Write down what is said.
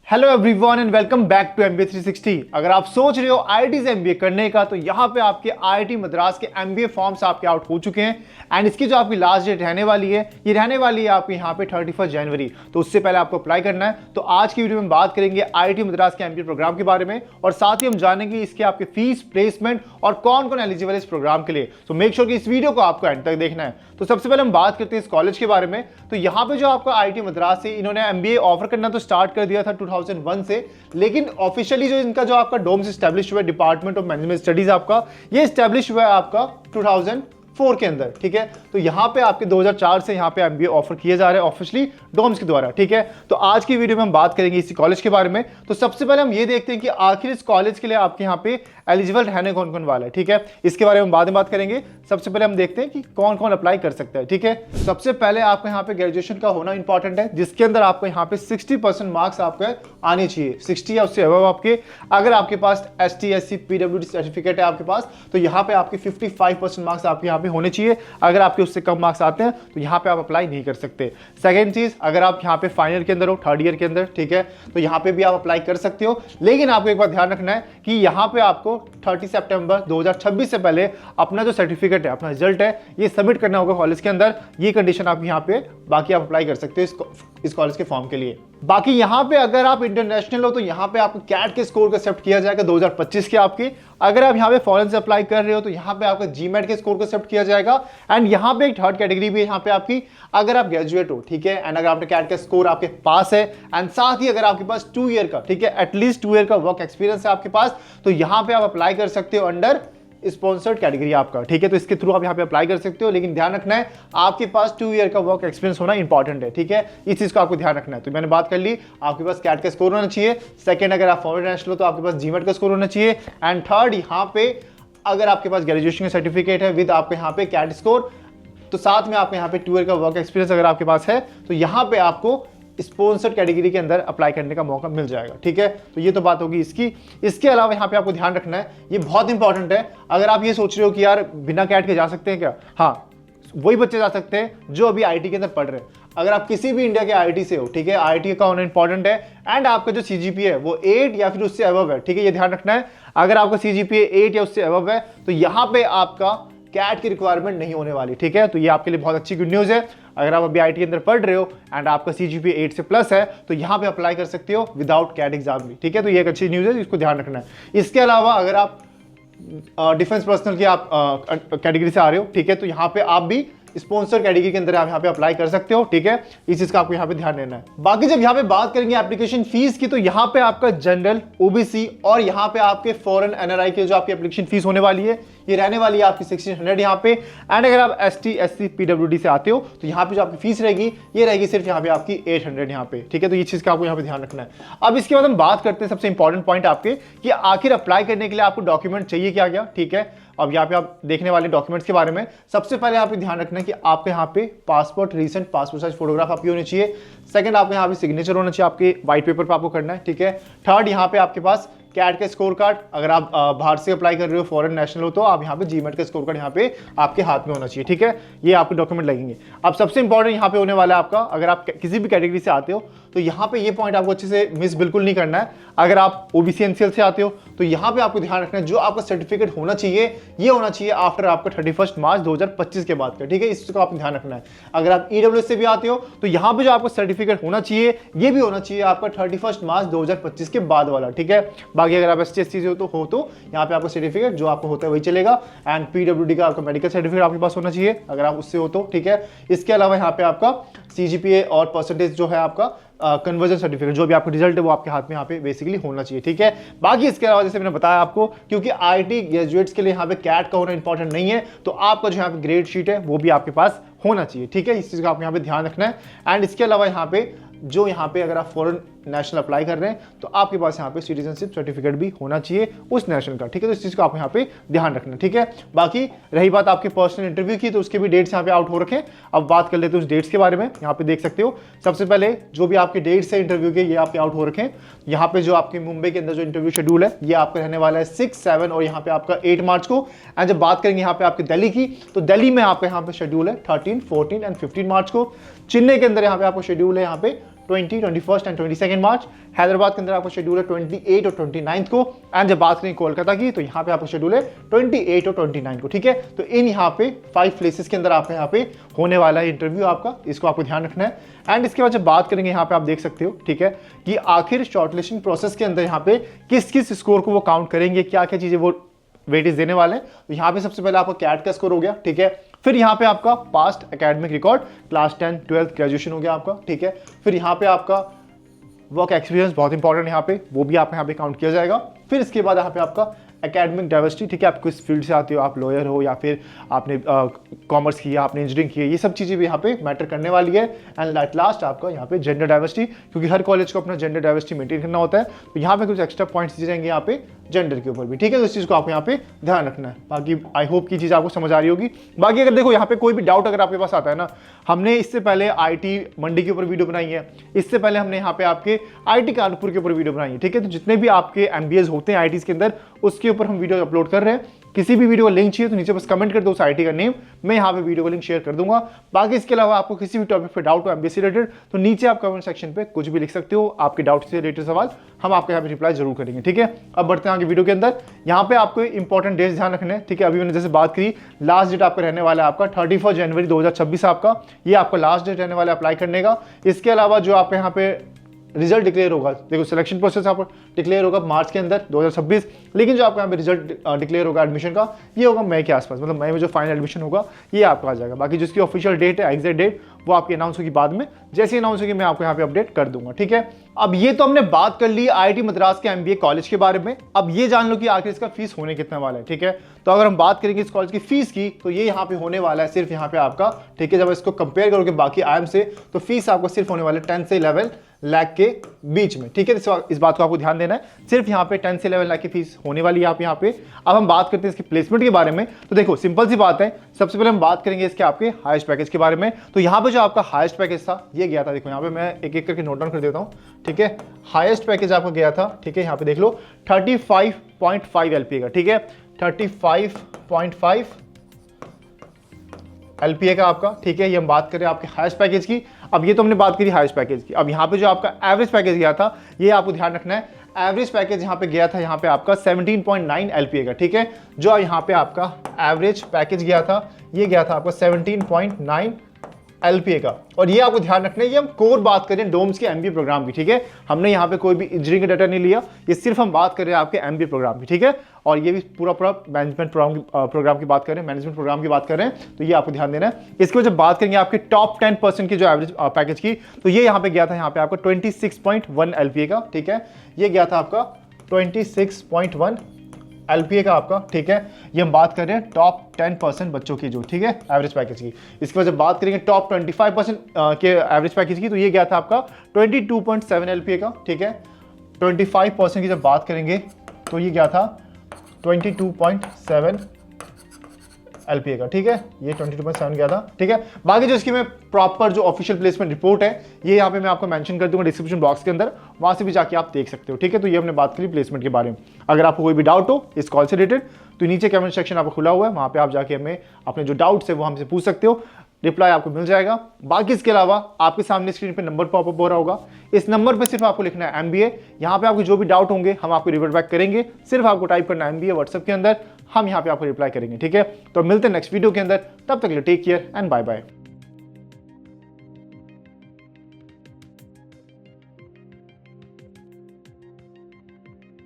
Hello everyone and welcome back to MBA 360। अगर आप सोच रहे हो आईआईटी से एमबीए करने का तो यहाँ पे आपके आईआईटी मद्रास के एमबीए फॉर्म्स आपके आउट हो चुके हैं एंड इसकी जो आपकी लास्ट डेट रहने वाली है ये रहने वाली है आपके यहाँ पे 31 जनवरी। तो उससे पहले आपको अप्लाई करना है। तो आज की वीडियो में बात करेंगे आईआईटी मद्रास के एमबीए प्रोग्राम के बारे में और साथ ही हम जानेंगे इसके आपके फीस, प्लेसमेंट और कौन कौन एलिजिबल है इस प्रोग्राम के लिए। तो मेक श्योर कि इस वीडियो को आपको एंड तक देखना है। तो सबसे पहले हम बात करते हैं इस कॉलेज के बारे में। तो यहाँ पे जो आपका आईआईटी मद्रास से इन्होंने एमबीए ऑफर करना तो स्टार्ट कर दिया था 2001 से, लेकिन ऑफिशियली जो इनका जो आपका डोम्स एस्टैब्लिश हुआ है, डिपार्टमेंट ऑफ मैनेजमेंट स्टडीज आपका ये एस्टैब्लिश हुआ है आपका 2004 के अंदर। ठीक है, तो यहाँ पे आपके 2004 से यहाँ पे एमबीए ऑफर किए जा रहे हैं ऑफिशियली डोम्स के द्वारा। ठीक है, तो आज की वीडियो में हम बात करेंगे इसी कॉलेज के बारे में। तो सबसे पहले हम ये देखते हैं कि आखिर इस कॉलेज के लिए आपके यहाँ पे एलिजिबल रहने कौन कौन वाला है। ठीक है, इसके बारे में बाद में बात करेंगे। सबसे पहले हम देखते हैं कि कौन कौन अप्लाई कर सकता है। ठीक है, सबसे पहले आपको यहाँ पे ग्रेजुएशन का होना इंपॉर्टेंट है, जिसके अंदर आपको यहाँ पे 60% मार्क्स आपके आने चाहिए, 60 या उससे अबव आपके। अगर आपके पास ST SC PWD सर्टिफिकेट है आपके पास तो यहाँ पे आपके 55% मार्क्स आपके यहाँ पे होने चाहिए। अगर आपके उससे कम मार्क्स आते हैं तो यहाँ पे आप अप्लाई नहीं कर सकते। सेकेंड चीज, अगर आप यहाँ पे फाइनल के अंदर हो, थर्ड ईयर के अंदर, ठीक है, तो यहाँ पे भी आप अप्लाई कर सकते हो। लेकिन आपको एक बात ध्यान रखना है कि यहाँ पे आपको 30 सितंबर 2026 से पहले अपना जो सर्टिफिकेट है, अपना रिजल्ट है, ये सबमिट करना होगा कॉलेज के अंदर। ये कंडीशन आप यहाँ पे, बाकी आप अप्लाई कर सकते हो इस कॉलेज के फॉर्म के लिए। बाकी यहाँ पे अगर आप इंटरनेशनल हो तो यहाँ पे आपको कैट के स्कोर को एक्सेप्ट किया जाएगा 2025 के आपके। अगर आप यहाँ पे फॉरेन से अप्लाई कर रहे हो तो यहाँ पे आपका जीमेट के स्कोर को एक्सेप्ट किया जाएगा। एंड यहाँ पे एक थर्ड कैटेगरी भी है यहाँ पे आपकी, अगर आप ग्रेजुएट हो, ठीक है, एंड अगर आपने कैट का स्कोर आपके पास है एंड साथ ही अगर आपके पास 2 ईयर का, ठीक है, एटलीस्ट 2 ईयर का वर्क एक्सपीरियंस है आपके पास, तो यहाँ पे आप अप्लाई कर सकते हो अंडर स्पॉन्सर्ड कैटेगरी आपका। ठीक है, तो इसके थ्रू आप यहाँ पे अप्लाई कर सकते हो। लेकिन ध्यान रखना है आपके पास 2 ईयर का वर्क एक्सपीरियंस होना इंपॉर्टेंट है। ठीक है, इस चीज को आपको ध्यान रखना है। तो मैंने बात कर ली, आपके पास कैट का स्कोर होना चाहिए। सेकंड, अगर आप फॉरेन नेशनल हो तो आपके पास जीमेट का स्कोर होना चाहिए। एंड थर्ड, यहाँ पे अगर आपके पास ग्रेजुएशन का सर्टिफिकेट है विद आपके यहाँ पे कैट स्कोर, तो साथ में आपके यहाँ पे 2 ईयर का वर्क एक्सपीरियंस अगर आपके पास है तो यहाँ पे आपको स्पॉन्सर्ड कैटेगरी के अंदर अप्लाई करने का मौका मिल जाएगा। ठीक है, तो ये तो बात होगी इसकी। इसके अलावा यहाँ पे आपको ध्यान रखना है, ये बहुत इंपॉर्टेंट है। अगर आप ये सोच रहे हो कि यार बिना कैट के जा सकते हैं क्या, हाँ, वही बच्चे जा सकते हैं जो अभी आईटी के अंदर पढ़ रहे हैं। अगर आप किसी भी इंडिया के आईटी से हो, ठीक है, आईटी का होना इंपॉर्टेंट है एंड आपका जो सीजीपीए है वो 8 या फिर उससे अबव है। ठीक है, ये ध्यान रखना है। अगर आपका सीजीपीए 8 या उससे अबव है तो यहाँ पे आपका कैट की रिक्वायरमेंट नहीं होने वाली। ठीक है, तो ये आपके लिए बहुत अच्छी गुड न्यूज़ है। अगर आप अभी आईटी के अंदर पढ़ रहे हो एंड आपका सीजीपीए 8 से प्लस है तो यहाँ पे अप्लाई कर सकते हो विदाउट कैट एग्जाम भी। ठीक है, तो ये एक अच्छी न्यूज़ है, इसको ध्यान रखना है। इसके अलावा अगर आप डिफेंस पर्सनल की आप कैटेगरी से आ रहे हो, ठीक है, तो यहाँ पे आप भी स्पॉन्सर कैटेगरी के अंदर आप यहाँ पे अप्लाई कर सकते हो। ठीक है, इस चीज का आपको यहाँ पे ध्यान देना है। बाकी जब यहाँ पे बात करेंगे एप्लीकेशन फीस की तो यहाँ पे आपका जनरल, ओबीसी और यहाँ पे आपके फॉरेन एनआरआई की जो आपकी एप्लीकेशन फीस होने वाली है ये रहने वाली है आपकी 1600 यहाँ पे। एंड अगर आप ST SC PWD से आते हो तो यहाँ पे जो आपकी फीस रहेगी ये रहेगी सिर्फ यहाँ पे आपकी 800 यहाँ पे। ठीक है, तो ये चीज का आपको यहाँ पे ध्यान रखना है। अब इसके बाद हम बात करते हैं सबसे इंपॉर्टेंट पॉइंट आपके कि आखिर अप्लाई करने के लिए आपको डॉक्यूमेंट चाहिए क्या क्या। ठीक है, अब यहाँ पे आप देखने वाले डॉक्यूमेंट्स के बारे में सबसे पहले आप ध्यान रखना है कि आपके यहाँ पे passport, recent passport size photograph आपकी होनी चाहिए। सेकंड, आपके यहाँ पे सिग्नेचर होना चाहिए, आपके व्हाइट पेपर पे आपको करना है। ठीक है, थर्ड, यहाँ पे आपके पास कैट का स्कोर कार्ड, अगर आप बाहर से अप्लाई कर रहे हो, फॉरेन नेशनल हो तो आप यहाँ पे जीमेट का स्कोर कार्ड यहाँ पे आपके हाथ में होना चाहिए। ठीक है, ये आपके डॉक्यूमेंट लगेंगे। अब सबसे इंपॉर्टेंट यहाँ पे होने वाला है आपका, अगर आप किसी भी कैटेगरी से आते हो तो यहाँ पे ये पॉइंट आपको अच्छे से मिस बिल्कुल नहीं करना है। अगर आप ओबीसी एनसीएल से आते हो तो यहाँ पे आपको ध्यान रखना है जो आपका सर्टिफिकेट होना चाहिए ये होना चाहिए आफ्टर आपका 31 मार्च 2025 के बाद का। ठीक है, इसको आपको ध्यान रखना है। अगर आप ईडब्ल्यूएस से भी आते हो तो यहाँ पे जो आपका सर्टिफिकेट होना चाहिए ये भी होना चाहिए आपका 31 मार्च 2025 के बाद वाला। ठीक है, बाकी अगर आप ST SC हो तो यहाँ पे आपका सर्टिफिकेट जो आपको होता है वही चलेगा। एंड PWD का आपका मेडिकल सर्टिफिकेट आपके पास होना चाहिए अगर आप उससे हो तो। ठीक है, इसके अलावा यहाँ पे आपका सीजीपीए और परसेंटेज जो है आपका कन्वर्जन सर्टिफिकेट जो भी आपका रिजल्ट है वो आपके हाथ में यहाँ पे बेसिकली होना चाहिए। ठीक है, बाकी इसके अलावा जैसे मैंने बताया आपको, क्योंकि आईटी ग्रेजुएट्स के लिए यहाँ पे कैट का होना इंपॉर्टेंट नहीं है तो आपका जो यहाँ पे ग्रेड शीट है वो भी आपके पास होना चाहिए। ठीक है, इस चीज का आपको यहाँ पे ध्यान रखना है। एंड इसके अलावा यहाँ पे जो यहाँ पे अगर आप फॉरेन नेशनल अप्लाई कर रहे हैं तो आपके पास यहाँ पे सिटीजनशिप सर्टिफिकेट भी होना चाहिए उस नेशनल का। ठीक है, तो इस चीज को आप यहाँ पे ध्यान रखना। ठीक है, बाकी रही बात आपके पर्सनल इंटरव्यू की तो उसके भी डेट्स यहाँ पे आउट हो रखे हैं। अब बात कर लेते हैं उस डेट्स के बारे में। यहाँ पे देख सकते हो सबसे पहले जो भी आपके डेट्स है इंटरव्यू के ये आपके आउट हो रखे हैं। यहाँ पे जो आपके मुंबई के अंदर जो इंटरव्यू शेड्यूल है ये आपका रहने वाला है 6, 7 और यहाँ पे आपका 8 मार्च को। एंड जब बात करेंगे यहाँ पे आपके दिल्ली की तो दिल्ली में आपका यहाँ पे शेड्यूल है 13, 14 एंड 15 मार्च को। चेन्नई के अंदर यहाँ पे आपको शेड्यूल है यहाँ पे 20, 21 एंड 22 मार्च। हैदराबाद के अंदर आपका शेड्यूल है 28 और 29 को। एंड जब बात करें कोलकाता की तो यहाँ पे आपका शेड्यूल है 28 और 29 को, ठीक है। तो इन यहाँ पे 5 प्लेसेस के अंदर आपका यहाँ पे होने वाला है इंटरव्यू आपका, इसको आपको ध्यान रखना है। एंड इसके बाद जब बात करेंगे यहाँ पे आप देख सकते हो, ठीक है, कि आखिर शॉर्टलिस्टिंग प्रोसेस के अंदर यहाँ पे किस किस स्कोर को वो काउंट करेंगे, क्या क्या चीजें वो वेटेज देने वाले हैं। तो यहाँ पे सबसे पहले आपका कैट का स्कोर हो गया, ठीक है। फिर यहाँ पे आपका past academic record, class 10, 12, graduation हो गया आपका, ठीक है। फिर यहाँ पे आपका वर्क एक्सपीरियंस बहुत इंपॉर्टेंट यहाँ पे, वो भी आप यहाँ पे काउंट किया जाएगा। फिर इसके बाद यहाँ पे आपका एकेडमिक डाइवर्सिटी, ठीक है, आप किस फील्ड से आते हो, आप लॉयर हो या फिर आपने कॉमर्स किया, आपने इंजीनियरिंग की है, ये सब चीज़ें भी यहाँ पे मैटर करने वाली है। एंड एट लास्ट आपका यहाँ पे जेंडर डाइवर्सिटी, क्योंकि हर कॉलेज को अपना जेंडर डाइवर्सिटी मेंटेन करना होता है, तो यहाँ पे कुछ एक्स्ट्रा पॉइंट्स दिए जाएंगे यहाँ पे जेंडर के ऊपर भी, ठीक है। तो इस चीज़ को आपको यहाँ पे ध्यान रखना है। बाकी आई होप की चीज़ आपको समझ आ रही होगी। बाकी अगर देखो यहाँ पे कोई भी डाउट अगर आपके पास आता है ना, हमने इससे पहले IT मंडी के ऊपर वीडियो बनाई है, इससे पहले हमने यहाँ पे आपके IT कानपुर के ऊपर वीडियो बनाई है, ठीक है। तो जितने भी आपके MBAs होते हैं ITs के अंदर, उसके ऊपर हम वीडियो अपलोड कर रहे हैं। किसी भी वीडियो का लिंक चाहिए तो नीचे बस कमेंट कर दो उस IT का नेम, मैं यहाँ पे वीडियो का लिंक शेयर कर दूंगा। बाकी इसके अलावा आपको किसी भी टॉपिक पे डाउट हो MBA से रिलेटेड, तो नीचे आप कमेंट सेक्शन पे कुछ भी लिख सकते हो, आपके डाउट से रिलेटेड सवाल हम आपके यहाँ पे रिप्लाई जरूर करेंगे, ठीक है। अब बढ़ते हैं आगे वीडियो के अंदर। यहाँ पे आपको इंपॉर्टेंट डेट्स ध्यान रखने हैं, ठीक है। अभी मैंने जैसे बात करी, लास्ट डेट आपका रहने वाला है आपका 31 जनवरी 2026 आपका, ये आपका लास्ट डेट रहने वाला है अप्लाई करने का। इसके अलावा जो आप यहाँ पे रिजल्ट डिक्लेयर होगा, देखो सिलेक्शन प्रोसेस आपको डिक्लेयर होगा मार्च के अंदर 2026, लेकिन जो आपका यहाँ पे रिजल्ट डिक्लेयर होगा एडमिशन का, ये होगा मई के आसपास, मतलब मई में जो फाइनल एडमिशन होगा ये आपका आ जाएगा। बाकी जिसकी ऑफिशियल डेट है, एग्जैक्ट डेट, वो आपकी अनाउंस होगी बाद में, जैसे अनाउंस होगी मैं आपको यहाँ पे अपडेट कर दूंगा, ठीक है। अब ये तो हमने बात कर ली IIT मद्रास के MBA कॉलेज के बारे में। अब ये जान लो कि आखिर इसका फीस होने कितना वाला है, ठीक है। तो अगर हम बात करेंगे इस कॉलेज की फीस की, तो ये यहाँ पे होने वाला है सिर्फ यहाँ पे आपका, ठीक है, जब इसको कंपेयर करोगे बाकी IIM से, तो फीस आपको सिर्फ होने वाले 10 से 11 लाख के बीच में, ठीक है। इस बात को आपको ध्यान देना है, सिर्फ यहाँ पे 10 से 11 लाख की फीस होने वाली है आप यहाँ पे। अब हम बात करते हैं इसके प्लेसमेंट के बारे में। तो देखो सिंपल सी बात है, सबसे पहले हम बात करेंगे इसके आपके हाईएस्ट पैकेज के बारे में। तो यहाँ पे जो आपका हाईएस्ट पैकेज था ये गया था, देखो यहाँ पे मैं एक एक करके नोट डाउन कर देता हूँ, ठीक है। हाईएस्ट पैकेज आपका गया था, ठीक है, यहाँ पे देख लो 35.5 LPA का, ठीक है, 35.5 LPA का आपका, ठीक है। ये हम बात करें आपके हाईएस्ट पैकेज की। अब ये तो हमने बात करी हाईएस्ट पैकेज की। अब यहाँ पे जो आपका एवरेज पैकेज गया था, ये आपको ध्यान रखना है, एवरेज पैकेज यहाँ पे गया था यहाँ पे आपका 17.9 LPA का, ठीक है। जो यहाँ पे आपका एवरेज पैकेज गया था, ये गया था आपका 17.9 LPA का। और ये आपको ध्यान रखना है, ये हम कोर बात करें डोम्स के MBA प्रोग्राम की, ठीक है। हमने यहाँ पे कोई भी इंजीनियरिंग का डाटा नहीं लिया, ये सिर्फ हम बात कर रहे हैं आपके MBA प्रोग्राम की, ठीक है। और ये भी पूरा मैनेजमेंट प्रोग्राम की बात कर रहे हैं, मैनेजमेंट प्रोग्राम की बात कर रहे हैं, तो ये आपको ध्यान देना है। इसके बाद जब बात करेंगे आपके टॉप 10% की जो एवरेज पैकेज की, तो ये यहाँ पे गया था यहाँ पे आपका 26.1 LPA का, ठीक है। ये गया था आपका 26.1 LPA का आपका, ठीक है। ये हम बात कर रहे हैं टॉप 10% बच्चों की जो, ठीक है, एवरेज पैकेज की। इसके बाद जब बात करेंगे टॉप 25% के एवरेज पैकेज की, तो ये गया था आपका 22.7 LPA का, ठीक है। 25% की जब बात करेंगे तो ये गया था 22.7 LPA का, ठीक है। ये 22.7 गया था, ठीक है। बाकी जो इसकी मैं प्रॉपर जो ऑफिशियल प्लेसमेंट रिपोर्ट है, ये यहाँ पे मैं आपको मेंशन कर दूंगा डिस्क्रिप्शन बॉक्स के अंदर, वहां से भी जाके आप देख सकते हो, ठीक है। तो ये हमने बात करी प्लेसमेंट के बारे में। अगर आपको कोई भी डाउट हो इस कॉल से रिलेटेड, तो नीचे कमेंट सेक्शन आपको खुला हुआ है, वहां पे आप जाके हमें अपने जो डाउट्स है वो हमसे पूछ सकते हो, रिप्लाई आपको मिल जाएगा। बाकी इसके अलावा आपके सामने स्क्रीन पे नंबर पॉपअप हो रहा होगा, इस नंबर पे सिर्फ आपको लिखना है MBA। यहाँ पे आपको जो भी डाउट होंगे हम आपको रिवर्ट बैक करेंगे, सिर्फ आपको टाइप करना है MBA व्हाट्सएप के अंदर, हम यहाँ पे आपको रिप्लाई करेंगे, ठीक है। तो मिलते हैं नेक्स्ट वीडियो के अंदर, तब तक के लिए take care and bye bye.